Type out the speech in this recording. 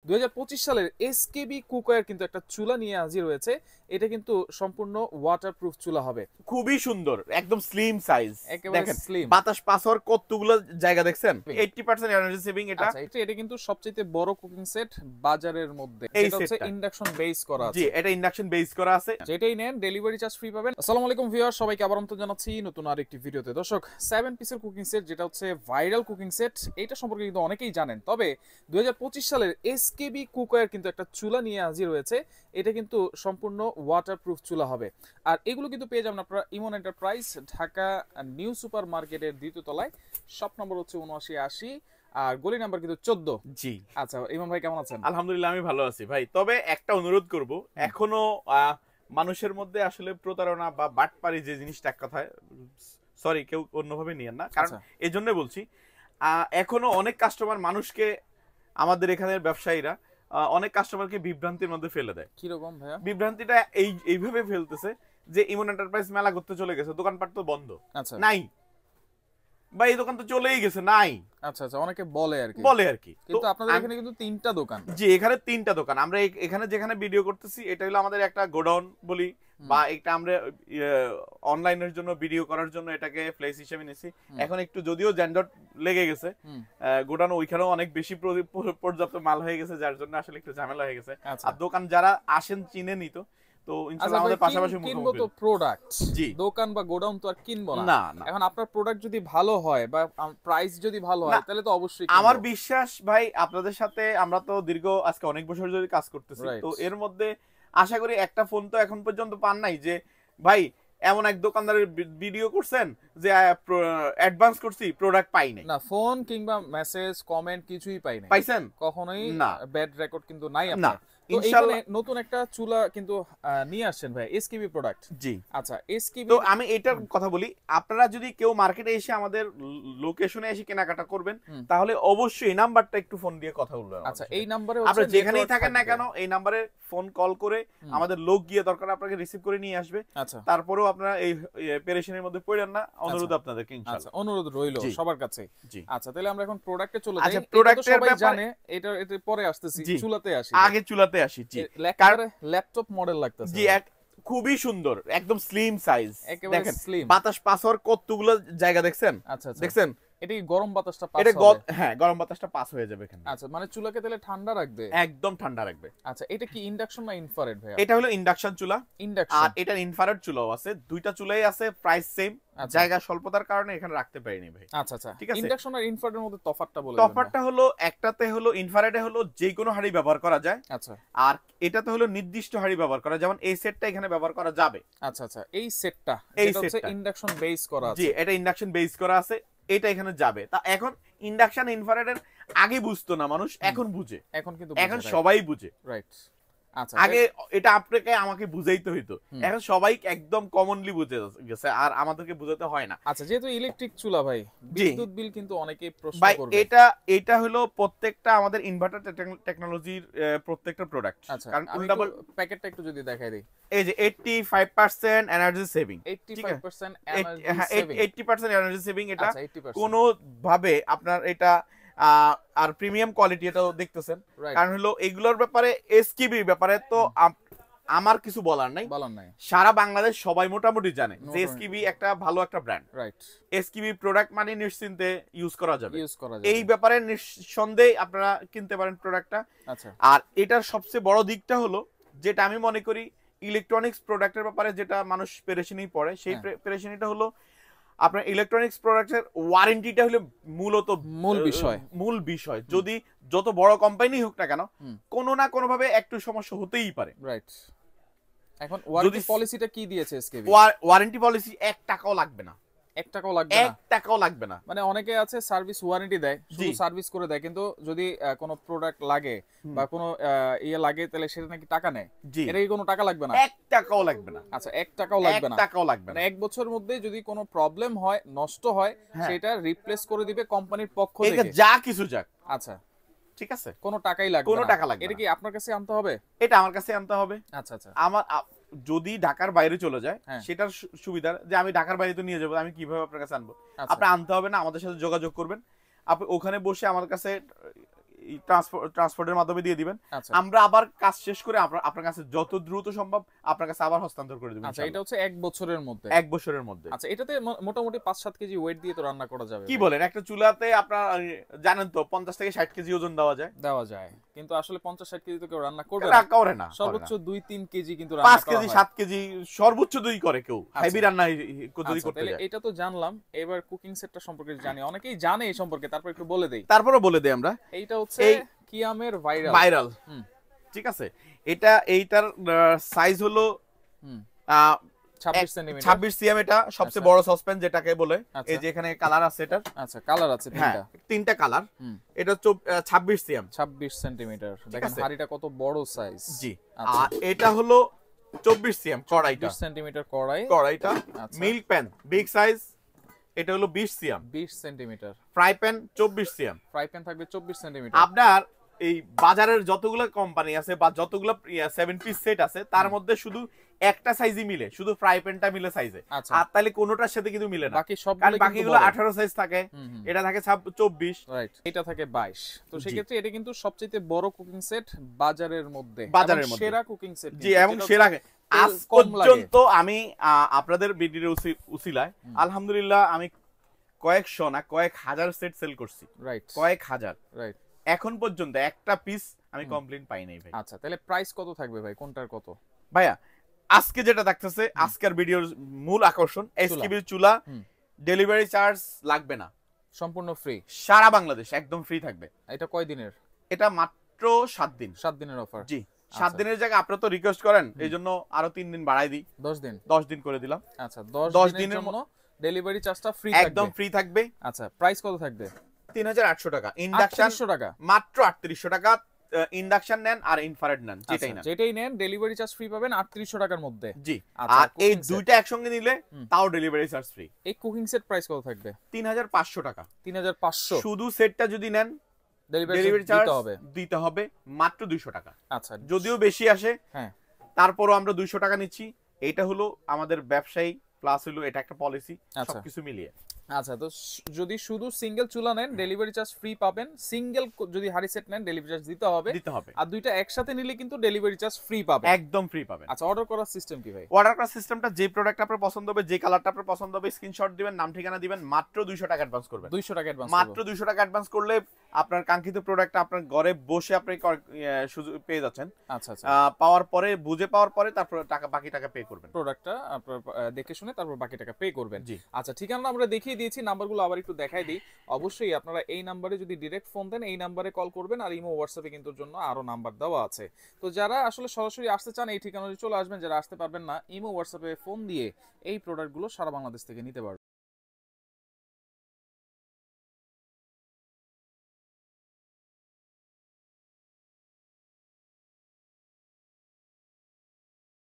2025 সালের SKB cookware কিন্তু একটা চুলা নিয়ে হাজির হয়েছে। এটা কিন্তু সম্পূর্ণ ওয়াটারপ্রুফ চুলা হবে। খুবই সুন্দর, একদম স্লিম সাইজ। একেবারে দেখেন স্লিম। বাতাস পাস হওয়ার কতগুলো জায়গা দেখছেন। 80% এনার্জি সেভিং এটা। আচ্ছা, এটা কিন্তু সবচেয়ে বড় কুকিং সেট বাজারের মধ্যে। এই এটা হচ্ছে সেটটা ইন্ডাকশন বেস করা আছে। জি, এটা ইন্ডাকশন বেস করা আছে। যেটাই নেন ডেলিভারি চার্জ ফ্রি পাবেন। আসসালামু আলাইকুম ভিউয়ার, সবাইকে আবার আমন্ত্রণ জানাচ্ছি নতুন আরেকটি ভিডিওতে। দর্শক, 7 পিসের কুকিং সেট, যেটা হচ্ছে ভাইরাল কুকিং সেট, এটা সম্পর্কে কিন্তু অনেকেই জানেন। তবে 2025 সালের এসকেবি কুকওয়্যার কিন্তু একটা চুলা নিয়ে হাজির হয়েছে। এটা কিন্তু সম্পূর্ণ ওয়াটারপ্রুফ চুলা হবে। আর এগুলো কিন্তু পেয়ে যাবেন আপনারা ইমন এন্টারপ্রাইজ, ঢাকা নিউ সুপার মার্কেটের দ্বিতীয় তলায়। শপ নম্বর হচ্ছে 7980 আর গলি নাম্বার কিন্তু 14। জি, আচ্ছা, ইমন ভাই কেমন আছেন? আলহামদুলিল্লাহ আমি ভালো আছি ভাই। তবে একটা অনুরোধ করব, এখনো মানুষের মধ্যে আসলে প্রতারণা বা বাটপারি যে জিনিসটা, এক কথায় সরি কেউ অন্যভাবে নিয়েন না, কারণ এই জন্য বলছি এখনো অনেক কাস্টমার মানুষকে, আমাদের এখানের ব্যবসায়ীরা অনেক কাস্টমারকে বিভ্রান্তির মধ্যে ফেলে দেয়। কিরকম ভাইয়া? বিভ্রান্তিটা এইভাবে ফেলতেছে যে ইমন এন্টারপ্রাইজ মেলা করতে চলে গেছে, দোকানপাট তো বন্ধ। আচ্ছা, নাই বা এই দোকান তো চলেই গেছে, নাই। আচ্ছা আচ্ছা, অনেকে বলে আর কি। কিন্তু আপনাদের এখানে কিন্তু 3টা দোকান। জি, এখানে 3টা দোকান। আমরা এখানে যেখানে ভিডিও করতেছি এটা হলো আমাদের একটা গোডাউন বলি, বা এটা আমরা অনলাইনের জন্য ভিডিও করার জন্য এটাকে প্লেস হিসেবে নিছি। এখন একটু যদিও যানজট লেগে গেছে, গোডাউন ওইখানেও অনেক বেশি পর্যাপ্ত মাল হয়ে গেছে, যার জন্য আসলে একটু ঝামেলা হয়ে গেছে। আর দোকান যারা আসেন চিনে নিত, তো ইনশাআল্লাহ আমাদের পাশাপাশি কিনবো তো প্রোডাক্ট। জি, দোকান বা গোডাউন তো আর কিনবো না। না। এখন আপনার প্রোডাক্ট যদি ভালো হয় বা প্রাইস যদি ভালো হয়, তাহলে তো অবশ্যই কিনবো। আমার বিশ্বাস ভাই, আপনাদের সাথে আমরা তো দীর্ঘ আজকে অনেক বছর ধরে কাজ করতেছি, তো এর মধ্যে আশা করি একটা ফোন তো এখন পর্যন্ত পান নাই যে ভাই এমন এক দোকানদারের ভিডিও করছেন যে অ্যাডভান্স করছি, প্রোডাক্ট পাই নাই। না, ফোন কিংবা মেসেজ কমেন্ট কিছুই পাই নাই। পাইছেন? কখনোই না, ব্যাড রেকর্ড কিন্তু নাই আপনার। তো এইখানে নতুন একটা চুলা কিন্তু নিয়ে আসছেন ভাই, এসকেবি প্রোডাক্ট। জি, আচ্ছা, এসকেবি। তো আমি এটার কথা বলি, আপনারা যদি কেউ মার্কেটে এসে আমাদের লোকেশনে এসে কেনাকাটা করবেন, তাহলে অবশ্যই এই নাম্বারটা একটু ফোন দিয়ে কথা বলবেন। আচ্ছা, এই নম্বরে আপনারা যেখানেই থাকেন না কেন, এই নম্বরে ফোন কল করে আমাদের লোক গিয়ে দরকার আপনাকে রিসিভ করে নিয়ে আসবে। আচ্ছা, তারপরেও আপনারা এই পেরেশানির মধ্যে পড়েন না, অনুরোধ আপনাদেরকে ইনশাআল্লাহ। আচ্ছা, অনুরোধ রইলো সবার কাছে। জি, আচ্ছা, তাহলে আমরা এখন প্রোডাক্টে চলে যাই। আচ্ছা, প্রোডাক্টের সবাই ব্যাপারে জানে, এটা পরে আসতেছি, চুলাতে আসি। আগে চুলাতে আসি। জি, ল্যাপটপ মডেল লাগতেছে। জি, খুবই সুন্দর, একদম স্লিম সাইজ। দেখেন বাতাস পাস হওয়ার কতগুলো জায়গা দেখছেন। আচ্ছা, দেখছেন এটা কি গরম বাতাসটা পাস হবে? হবে? হ্যাঁ, গরম বাতাসটা পাস হয়ে যাবে এখানে। আচ্ছা, মানে চুলাকে তাহলে ঠান্ডা রাখবে? একদম ঠান্ডা রাখবে। আচ্ছা, এটা কি ইন্ডাকশন না ইনফ্রারেড ভাই? এটা হলো ইন্ডাকশন চুলা। আর এটার ইনফ্রারেড চুলাও আছে, দুইটা চুলাই আছে, প্রাইস সেম। জায়গা স্বল্পতার কারণে এখানে রাখতে পারিনি ভাই। আচ্ছা আচ্ছা, ঠিক আছে। ইন্ডাকশন আর ইনফ্রারেডের মধ্যে তফাৎটা বলে দিন। তফাৎটা হলো, একটাতে হলো ইনফ্রারেডে হলো যে কোনো হাঁড়ি ব্যবহার করা যায়। আচ্ছা, আর এটাতে হলো নির্দিষ্ট হাঁড়ি ব্যবহার করা, যেমন এই সেটটা এখানে ব্যবহার করা যাবে। আচ্ছা আচ্ছা, এই সেটটা এটা হচ্ছে ইন্ডাকশন বেস করা আছে। জি, এটা ইন্ডাকশন বেস করা আছে, এটা এখানে যাবে। তা এখন ইন্ডাকশন ইনফ্রারেডের আগে বুঝতো না মানুষ, এখন বুঝে। এখন সবাই বুঝে। রাইট। আচ্ছা, আগে এটা আপনাকে আমাকে বুঝাইতে হইতো, এখন সবাই একদম কমনলি বুঝে গেছে, আর আমাদেরকে বুঝাতে হয় না। আচ্ছা, যেহেতু ইলেকট্রিক চুলা ভাই, বিদ্যুৎ বিল কিন্তু অনেকেই প্রশ্ন করবে। এটা হলো প্রত্যেকটা আমাদের ইনভার্টার টেকনোলজির প্রত্যেকটা প্রোডাক্ট। কারণ আমি প্যাকেটটা একটু যদি দেখাই দেই, এই যে 85% এনার্জি সেভিং। 85% energy saving. এটা কোনো ভাবে আপনার এটা আর প্রিমিয়াম কোয়ালিটি, এটাও দেখতেছেন। কারণ হলো এগুলোর ব্যাপারে, এসকেবির ব্যাপারে তো আমার কিছু বলার নাই। সারা বাংলাদেশ সবাই মোটামুটি জানে যে এসকেবি একটা ভালো একটা ব্র্যান্ড। রাইট। এসকেবি প্রোডাক্ট মানে নিশ্চিন্তে ইউজ করা যাবে। এই ব্যাপারে নিঃসন্দেহে আপনারা কিনতে পারেন প্রোডাক্টটা। আচ্ছা, আর এটার সবচেয়ে বড় দিকটা হলো, যেটা আমি মনে করি ইলেকট্রনিক্স প্রোডাক্টের ব্যাপারে যেটা মানুষ পেরেশানি পড়ে, সেই পেরেশানিটা হলো আপনার ইলেকট্রনিক্স প্রোডাক্টের ওয়ারেন্টিটা হলো মূলত মূল বিষয়। যদি যত বড় কোম্পানি হোক না কেন, কোনো না কোনো ভাবে একটু সমস্যা হতেই পারে। রাইট। এখন ওয়ারেন্টি পলিসিটা কি দিয়েছে এসকেবি? ওয়ারেন্টি পলিসি 1 টাকাও লাগবে না। 1 টাকাও লাগবে না? 1 টাকাও লাগবে না। মানে অনেকে আছে সার্ভিস ওয়ারেন্টি দেয়, শুধু সার্ভিস করে দেয়, কিন্তু যদি কোনো প্রোডাক্ট লাগে বা কোনো লাগে, তাহলে সেটা নাকি টাকা নেয়। এটা কি কোনো টাকা লাগবে না? 1 টাকাও লাগবে না। আচ্ছা, 1 টাকাও লাগবে না? 1 টাকাও লাগবে না। মানে 1 বছরের মধ্যে যদি কোনো প্রবলেম হয়, নষ্ট হয়, সেটা রিপ্লেস করে দিবে কোম্পানির পক্ষ থেকে, যা কিছু যাক। আচ্ছা, ঠিক আছে, কোনো টাকাই লাগবে না? কোনো টাকা লাগবে না। এটা কি আপনার কাছে আনতে হবে? এটা আমার কাছে আনতে হবে। আচ্ছা আচ্ছা, আমার যদি ঢাকার বাইরে চলে যায়, সেটার সুবিধা যে আমি ঢাকার বাইরে তো নিয়ে যাবো, আমি কিভাবে আপনার কাছে আনবো? আপনি আনতে হবে না, আমাদের সাথে যোগাযোগ করবেন। আপনি ওখানে বসে আমার কাছে ট্রান্সপোর্টের মাধ্যমে দিয়ে দিবেন। আচ্ছা আমরা আবার কাজ শেষ করে আপনার কাছে যত দ্রুত সম্ভব আপনার কাছে আবার হস্তান্তর করে দেব। আচ্ছা এটা হচ্ছে 1 বছরের মধ্যে। 1 বছরের মধ্যে। আচ্ছা এটাতে মোটামুটি 5-7 কেজি ওয়েট দিয়ে তো রান্না করা যাবে। কি বলেন, একটা চুলাতে আপনার জানেন তো 50 থেকে 60 কেজি ওজন দেওয়া যায়। কিন্তু আসলে 50-60 কেজি তো কেউ রান্না করবে না। সর্বোচ্চ 2-3 কেজি কিন্তু রান্না করা হয়। 5 কেজি 7 কেজি সর্বোচ্চ 2 করে কেউ হেভি রান্না যদি করতে যায়। এটা তো জানলাম, এবার কুকিং সেটটা সম্পর্কে জানি, অনেকেই জানে এই সম্পর্কে, তারপর একটু বলে দেই। তারপরে বলে দেই আমরা। এইটা হচ্ছে কিয়ামের ভাইরাল। ঠিক আছে, এইটার সাইজ হলো 26 সিএম। এটা সবচেয়ে বড় সসপ্যান যেটাকে বলে। এই যে এখানে কালার আছে এটার। আচ্ছা কালার আছে তিনটা কালার। এটা 26 সিএম, 26 সেন্টিমিটার। দেখেন হাড়িটা কত বড় সাইজ। জি। আর এটা হলো 24 সিএম কড়াইটা, 20 সেন্টিমিটার কড়াইটা। মিল্ক প্যান বিগ সাইজ, এটা হলো 20 CM, 20 centimetre. Fry pan 24 CM, fry pan থাকবে 24 সেন্টিমিটার। আপনার এই বাজারের যতগুলো কোম্পানি আছে বা যতগুলো 7 পিস সেট আছে তার মধ্যে শুধু একটা সাইজই মিলে, শুধু ফ্রাই প্যানটা মিলে সাইজে। আর তাহলে কোনোটার সাথে কিন্তু মিলে না, বাকি সবগুলো বাকিগুলো 18 সাইজ থাকে, এটা থাকে 24, রাইট, এটা থাকে 22। তো সেই ক্ষেত্রে এটা কিন্তু সবচেয়ে বড় কুকিং সেট বাজারের মধ্যে, সেরা কুকিং সেট। জি, এবং সেরা আজ পর্যন্ত আমি আপনাদের ভিডিওর উসিলায় আলহামদুলিল্লাহ আমি কয়েকশো না কয়েক হাজার সেট সেল করছি। রাইট, কয়েক হাজার। রাইট, এখন পর্যন্ত একটা পিস আমি কমপ্লেইন পাই নাই ভাই। আচ্ছা তাহলে প্রাইস কত থাকবে ভাই, কোনটার কত? ভাইয়া আজকে যেটা দেখতেছে, আজকের ভিডিওর মূল আকর্ষণ এসকেবির চুলা, ডেলিভারি চার্জ লাগবে না, সম্পূর্ণ ফ্রি, সারা বাংলাদেশ একদম ফ্রি থাকবে। এটা কয় দিনের? এটা মাত্র 7 দিন। 7 দিনের অফার। জি, 7 দিনের জায়গায় আপনারা তো রিকোয়েস্ট করেন, এইজন্য আরো 3 দিন বাড়াই দিই, 10 দিন করে দিলাম। আচ্ছা 10 দিনের জন্য ডেলিভারি চার্জটা ফ্রি থাকবে, একদম ফ্রি থাকবে। আচ্ছা প্রাইস কত থাকবে? 3800 টাকা। ইন্ডাকশন 3800 টাকা, মাত্র 3800 টাকা। ইন্ডাকশন নেন আর ইনফ্রারেড নেন, যেটাই নেন ডেলিভারি চার্জ ফ্রি পাবেন 3800 টাকার মধ্যে। জি, আর এই দুইটা একসঙ্গে নিলে তাও ডেলিভারি চার্জ ফ্রি। এই কুকিং সেট প্রাইস কত থাকবে? 3500 টাকা। 3500 শুধু সেটটা যদি নেন ডেলিভারি চার্জ দিতে হবে মাত্র 200 টাকা। আচ্ছা যদিও বেশি আসে, হ্যাঁ, তারপরও আমরা 200 টাকা নিচ্ছি। এটা হলো আমাদের ব্যবসায়ী প্লাস হলো এটা একটা পলিসি, সবকিছু মিলিয়ে। আচ্ছা তো যদি শুধু সিঙ্গেল চুলা নেন ডেলিভারি চার্জ ফ্রি পাবেন, সিঙ্গেল যদি হাড়ি সেট নেন ডেলিভারি চার্জ দিতে হবে, আর দুইটা একসাথে নিলে কিন্তু ডেলিভারি চার্জ ফ্রি পাবেন, একদম ফ্রি পাবেন। আচ্ছা অর্ডার করার সিস্টেম কি ভাই? অর্ডার করার সিস্টেমটা, যে প্রোডাক্ট আপনার পছন্দ হবে, যে কালারটা আপনার পছন্দ হবে, স্ক্রিনশট দিবেন, নাম ঠিকানা দিবেন, মাত্র 200 টাকা অ্যাডভান্স করবেন। 200 টাকা অ্যাডভান্স, মাত্র 200 টাকা অ্যাডভান্স করলে আপনার কাঙ্ক্ষিত প্রোডাক্টটা আপনার ঘরে বসে আপনি সুযোগ পেয়ে যাচ্ছেন। আচ্ছা আচ্ছা, পাওয়ার পরে, বুঝে পাওয়ার পরে তারপর বাকি টাকা পে করবেন, প্রোডাক্টটা আপনার দেখে শুনে তারপর বাকি টাকা পে করবেন। আচ্ছা ঠিকানা আমরা দেখিয়ে দিয়েছি, নাম্বারগুলো আবার একটু দেখাই দিই। অবশ্যই আপনারা এই নাম্বারে যদি ডাইরেক্ট ফোন দেন এই নাম্বারে কল করবেন, আর ইমো হোয়াটসঅ্যাপে কিন্তু জন্য আরো নাম্বার দেওয়া আছে। তো যারা আসলে সরাসরি আসতে চান এই ঠিকানায় চলে আসবেন, যারা আসতে পারবেন না ইমো হোয়াটসঅ্যাপে ফোন দিয়ে এই প্রোডাক্টগুলো সারা বাংলাদেশ থেকে নিতে পারবেন।